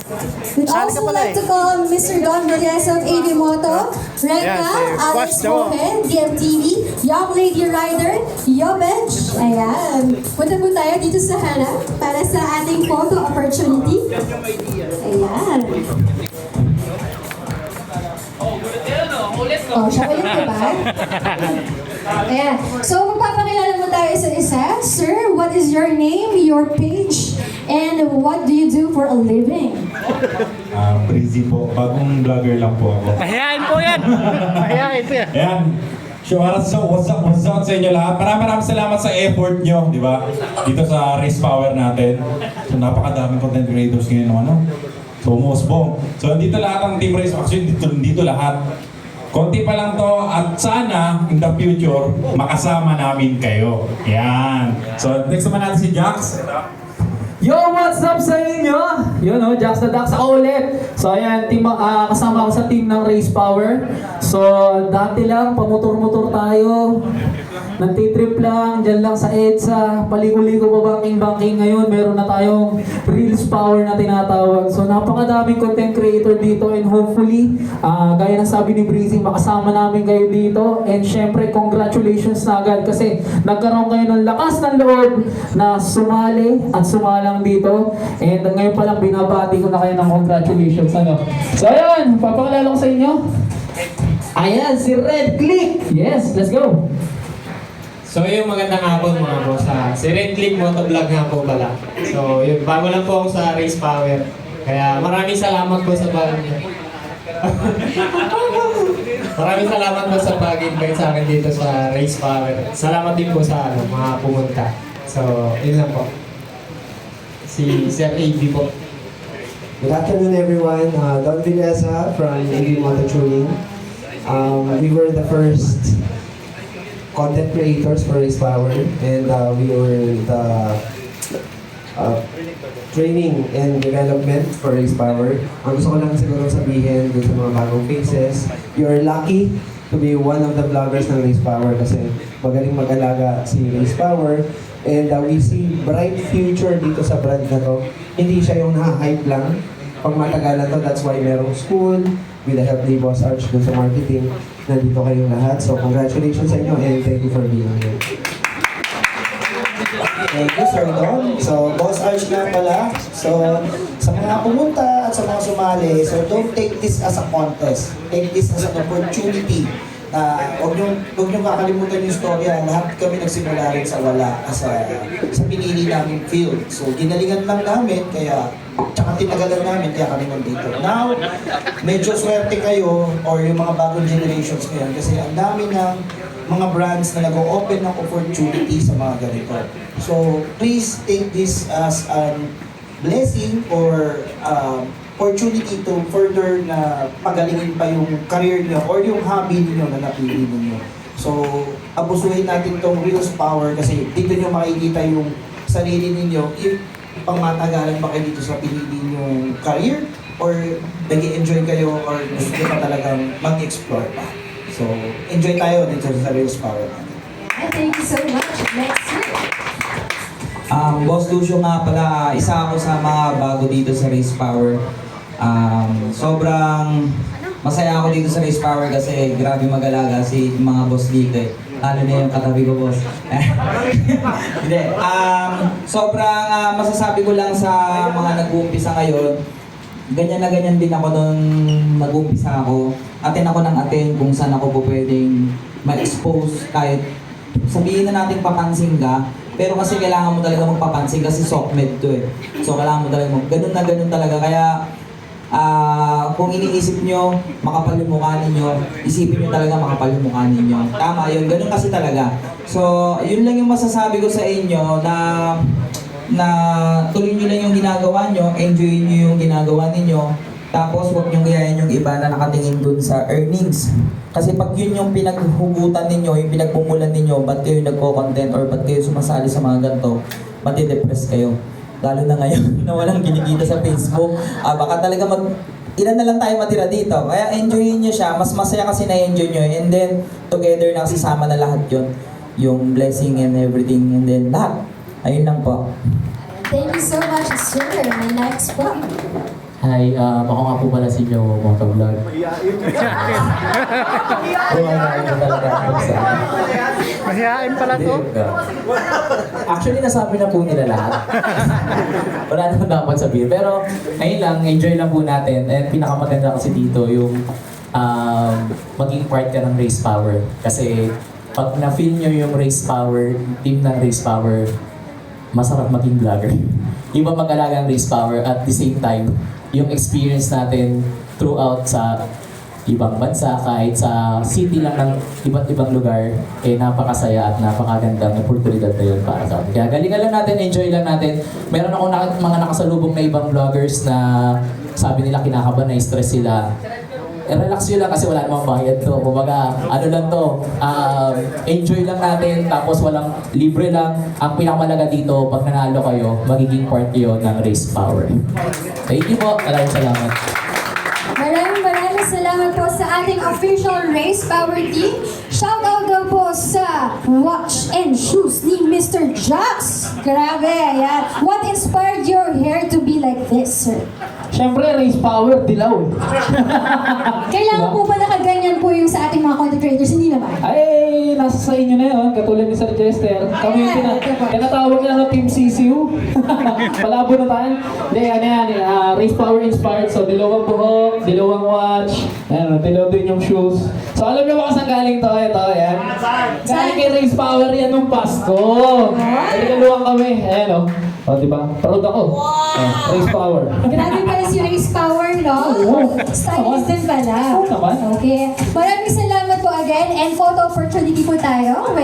We'd also like to call Mr. Don Valdez of AV Moto, Reka, Alex Mohen, GMTV, Young Lady Rider, Yobej. Ayan. Punta po tayo dito sa harap para sa ating photo opportunity. Ayan. Oh, siya ulit diba? Ayan. So, magpapakilala mo tayo isa-isa. Sir, what is your name, your page, and what do you do for a living? Breezy po. Bagong vlogger lang po ako. Mahihain po yan! Mahihain po yan! Ayan. So, what's up sa inyo lahat? Maraming salamat sa effort nyo, di ba? Dito sa Race Power natin. So, napakadaming content creators ngayon, ano? So, umusbong. So, dito lahat ang Team Race. Actually, dito lahat. Konti pa lang to at sana in the future makasama namin kayo. Yan. So next naman natin si Jax. Yo, what's up sa inyo? Yun o, Jax the Dax ako ulit. So ayan, kasama ako sa team ng Race Power. So dati lang, pamotor-motor tayo. Nagtitrip lang, dyan lang sa EDSA. Paligo-ligo pa banking-banking. Ngayon, meron na tayong Reels Power na tinatawag. So napakadaming content creator dito and hopefully, gaya ng sabi ni Breezy, makasama namin kayo dito. And syempre, congratulations na agad kasi nagkaroon kayo ng lakas ng loob na sumali at sumalang dito. And ngayon pa lang binabati ko na kayo ng congratulations. Ano? So ayun, papakilala ko sa inyo. Ayan, si Red Click. Yes, let's go. So yung magandang hapon mga boss, si Red Click Motovlog nga po pala. So yun, bago lang po ako sa Race Power. Kaya maraming salamat po sa maraming salamat po sa pag-invite sa akin dito sa Race Power. Salamat din po sa mga pumunta. So yun lang po. Si Sir AB po. Good afternoon everyone, Don Vilesa from AV Moto Tuning. We were the first content creators for Race Power and we were the training and development for Race Power. Ang gusto ko lang siguro sabihin dun sa mga bagong faces, you're lucky to be one of the vloggers ng Race Power kasi magaling mag-alaga si Race Power and we see bright future dito sa brand na to. Hindi siya yung na-hype lang. Pag matagalan to, that's why merong school with the help ni Boss Arch dun sa marketing. Nandito kayong lahat. So, congratulations sa inyo and thank you for being here. Thank you, Sir Don. So, Boss Arch nga pala. So, sa mga pumunta at sa mga sumali, so don't take this as a contest. Take this as an opportunity. Huwag niyong kakalimutan yung storya. Lahat kami nagsimula rin sa wala sa pinili naming field. So, ginalingan lang namin, kaya tsaka tinagalan namin, kaya kami nandito. Now, medyo swerte kayo or yung mga bagong generations ngayon kasi ang dami ng mga brands na nag-open ng opportunity sa mga ganito. So, please take this as a blessing or opportunity to further na pagalingin pa yung career niyo or yung hobby niyo na napili niyo. So, abusuhin natin tong Reels Power kasi dito niyo makikita yung sarili niyo, if pangmatagalan ba kayo dito sa pinili niyong career or nag-enjoy kayo or gusto niyo pa talagang mag-explore pa. So, enjoy tayo dito sa Reels Power. Thank you so much. Next week. Boss Lucio nga pala, isa ako sa mga bago dito sa Race Power. Sobrang masaya ako dito sa Race Power kasi grabe mag-alaga si mga boss dito eh. Lalo na yung katabi ko, boss. Hindi. Sobrang masasabi ko lang sa mga nag-uumpisa ngayon, ganyan na ganyan din ako nung nag-uumpisa ako. Atin ako ng atin kung saan ako po pwedeng ma-expose kahit sabihin na natin papansin ka, pero kasi kailangan mo talaga magpapansin kasi soft-med to eh. So kailangan mo talaga ganun na ganun talaga. Kaya kung iniisip nyo, makapal yung mukha ninyo, isipin nyo talaga makapal yung mukha ninyo. Tama yun, ganun kasi talaga. So yun lang yung masasabi ko sa inyo na tuloy nyo lang yung ginagawa nyo, enjoy nyo yung ginagawa ninyo. Tapos huwag niyong gayahin yung iba na nakatingin dun sa earnings. Kasi pag yun yung pinaghugutan ninyo, yung pinagpumulan ninyo, ba't kayo nagko-content or ba't kayo sumasali sa mga ganito, matidepress kayo. Lalo na ngayon na walang kinikita sa Facebook. Baka talaga ilan na lang tayo matira dito. Kaya enjoyin nyo siya. Mas masaya kasi na-enjoy nyo. And then, together na kasama na lahat yun. Yung blessing and everything. And then, lahat. Ayun lang po. Thank you so much, sir. My next po. Hi, ako nga po pala si Joe Motovlog. Mahihain pala to. Actually, nasabi na po nila lahat. Wala naman dapat sabihin. Pero, ngayon lang, enjoy lang po natin. And pinakamaganda kasi dito, yung maging part ka ng Race Power. Kasi, pag na-feel nyo yung Race Power, team ng Race Power, masarap maging vlogger. Iba mag-alaga ang Race Power at the same time, yung experience natin throughout sa ibang bansa, kahit sa city lang ng iba't ibang lugar, eh napakasaya at napakagandang oportunidad na yun para sa atin. Kaya galingan lang natin, enjoy lang natin. Meron akong mga nakasalubong na ibang vloggers na sabi nila kinakabahan, na-stress sila. Relax yun lang kasi wala namang bayad to. Kumbaga, ano lang to, enjoy lang natin, tapos walang libre lang. Ang pinakamalaga dito, pag nanalo kayo, magiging part yun ng Race Power. Thank you po, maraming salamat. Maraming salamat po sa ating official Race Power team. Shoutout daw po sa watch and shoes ni Mr. Jax. Grabe, ayan. What inspired your hair to be like this, sir? Siyempre, Race Power, dilaw eh. Kailangan po ba nakaganyan po yung sa ating mga content creators? Hindi naman. Ay, nasa sa inyo na yun, katulad ni Sir Chester. Kami yung tinatawag na ng Team CCU. Palabo na tayo. Hindi, ano yan, Race Power inspired. So, dilawang buhok, dilawang watch, dilaw din yung shoes. So, alam niyo ba kung saan galing to? Ito, yan. Galing kay Race Power yan nung Pasko. Nagkaluwang kami. Ayan o. O, diba? Proud ako. Race Power. Grabe pala si Race Power, no? Oo. Stylist din pala. Oo naman. Okay. Maraming salamat po again and photo opportunity po tayo.